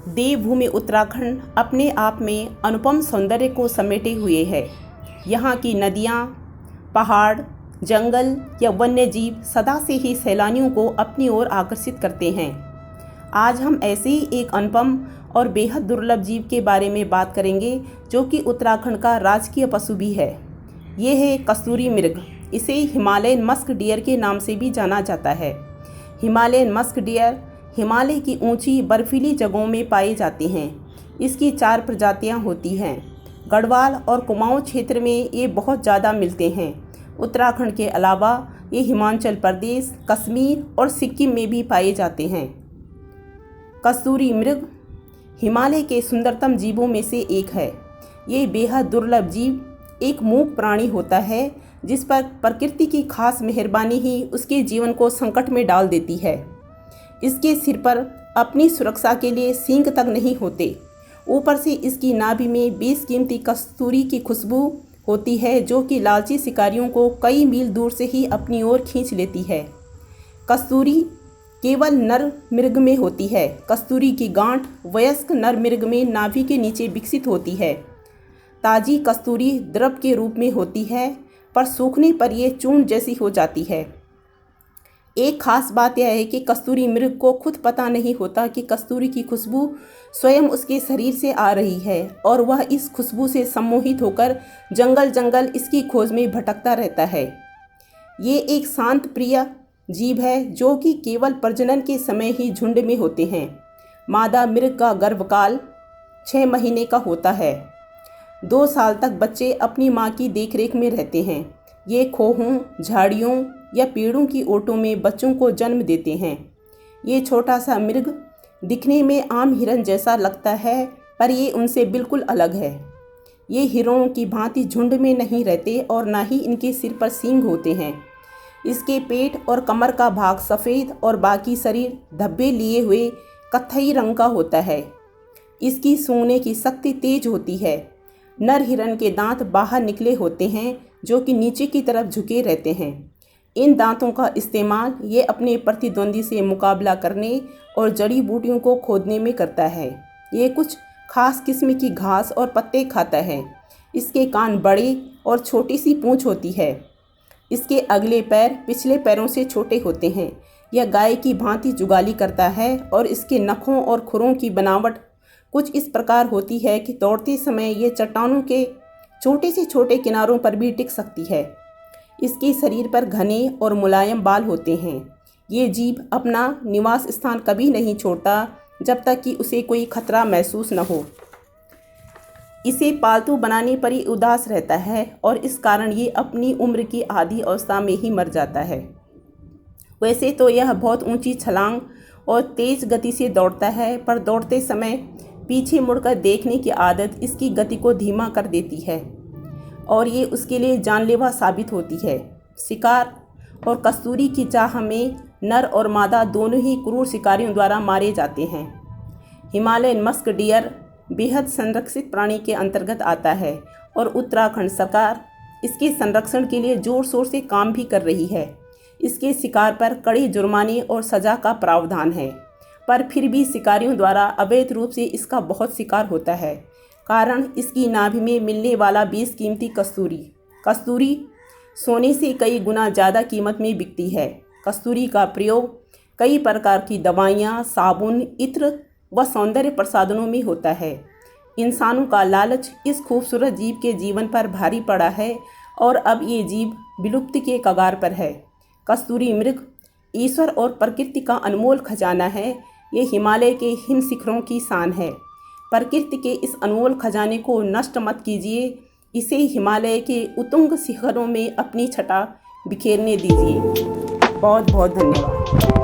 देवभूमि उत्तराखंड अपने आप में अनुपम सौंदर्य को समेटे हुए है। यहाँ की नदियाँ, पहाड़, जंगल या वन्य जीव सदा से ही सैलानियों को अपनी ओर आकर्षित करते हैं। आज हम ऐसे ही एक अनुपम और बेहद दुर्लभ जीव के बारे में बात करेंगे जो कि उत्तराखंड का राजकीय पशु भी है। ये है कस्तूरी मृग। इसे हिमालयन मस्क डियर के नाम से भी जाना जाता है। हिमालयन मस्क डियर हिमालय की ऊंची बर्फीली जगहों में पाए जाते हैं। इसकी 4 प्रजातियां होती हैं। गढ़वाल और कुमाऊं क्षेत्र में ये बहुत ज़्यादा मिलते हैं। उत्तराखंड के अलावा ये हिमाचल प्रदेश, कश्मीर और सिक्किम में भी पाए जाते हैं। कस्तूरी मृग हिमालय के सुंदरतम जीवों में से एक है। ये बेहद दुर्लभ जीव एक मूक प्राणी होता है जिस पर प्रकृति की खास मेहरबानी ही उसके जीवन को संकट में डाल देती है। इसके सिर पर अपनी सुरक्षा के लिए सींग तक नहीं होते। ऊपर से इसकी नाभि में बेशकीमती कस्तूरी की खुशबू होती है जो कि लालची शिकारियों को कई मील दूर से ही अपनी ओर खींच लेती है। कस्तूरी केवल नर मृग में होती है। कस्तूरी की गांठ वयस्क नर मृग में नाभि के नीचे विकसित होती है। ताजी कस्तूरी द्रव के रूप में होती है, पर सूखने पर यह चूर्ण जैसी हो जाती है। एक खास बात यह है कि कस्तूरी मृग को खुद पता नहीं होता कि कस्तूरी की खुशबू स्वयं उसके शरीर से आ रही है और वह इस खुशबू से सम्मोहित होकर जंगल जंगल इसकी खोज में भटकता रहता है। ये एक शांत प्रिय जीव है जो कि केवल प्रजनन के समय ही झुंड में होते हैं। मादा मृग का गर्भकाल 6 महीने का होता है। 2 साल तक बच्चे अपनी माँ की देखरेख में रहते हैं। ये खोहों, झाड़ियों या पेड़ों की ओटों में बच्चों को जन्म देते हैं। ये छोटा सा मृग दिखने में आम हिरन जैसा लगता है, पर ये उनसे बिल्कुल अलग है। ये हिरणों की भांति झुंड में नहीं रहते और ना ही इनके सिर पर सींग होते हैं। इसके पेट और कमर का भाग सफ़ेद और बाकी शरीर धब्बे लिए हुए कत्थई रंग का होता है। इसकी सूंघने की शक्ति तेज होती है। नर हिरन के दांत बाहर निकले होते हैं जो कि नीचे की तरफ झुके रहते हैं। इन दांतों का इस्तेमाल ये अपने प्रतिद्वंदी से मुकाबला करने और जड़ी बूटियों को खोदने में करता है। ये कुछ खास किस्म की घास और पत्ते खाता है। इसके कान बड़े और छोटी सी पूंछ होती है। इसके अगले पैर पिछले पैरों से छोटे होते हैं। यह गाय की भांति जुगाली करता है और इसके नखों और खुरों की बनावट कुछ इस प्रकार होती है कि दौड़ते समय ये चट्टानों के छोटे से छोटे किनारों पर भी टिक सकती है। इसके शरीर पर घने और मुलायम बाल होते हैं। ये जीव अपना निवास स्थान कभी नहीं छोड़ता जब तक कि उसे कोई खतरा महसूस न हो। इसे पालतू बनाने पर ही उदास रहता है और इस कारण ये अपनी उम्र की आधी अवस्था में ही मर जाता है। वैसे तो यह बहुत ऊंची छलांग और तेज गति से दौड़ता है, पर दौड़ते समय पीछे मुड़कर देखने की आदत इसकी गति को धीमा कर देती है और ये उसके लिए जानलेवा साबित होती है। शिकार और कस्तूरी की चाह में नर और मादा दोनों ही क्रूर शिकारियों द्वारा मारे जाते हैं। हिमालयन मस्क डियर बेहद संरक्षित प्राणी के अंतर्गत आता है और उत्तराखंड सरकार इसके संरक्षण के लिए जोर शोर से काम भी कर रही है। इसके शिकार पर कड़े जुर्माने और सज़ा का प्रावधान है, पर फिर भी शिकारियों द्वारा अवैध रूप से इसका बहुत शिकार होता है। कारण इसकी नाभि में मिलने वाला बेशकीमती कस्तूरी सोने से कई गुना ज़्यादा कीमत में बिकती है। कस्तूरी का प्रयोग कई प्रकार की दवाइयाँ, साबुन, इत्र व सौंदर्य प्रसाधनों में होता है। इंसानों का लालच इस खूबसूरत जीव के जीवन पर भारी पड़ा है और अब ये जीव विलुप्ति के कगार पर है। कस्तूरी मृग ईश्वर और प्रकृति का अनमोल खजाना है। ये हिमालय के हिम शिखरों की शान है। प्रकृति के इस अनमोल खजाने को नष्ट मत कीजिए। इसे हिमालय के उत्तुंग शिखरों में अपनी छटा बिखेरने दीजिए। बहुत बहुत धन्यवाद।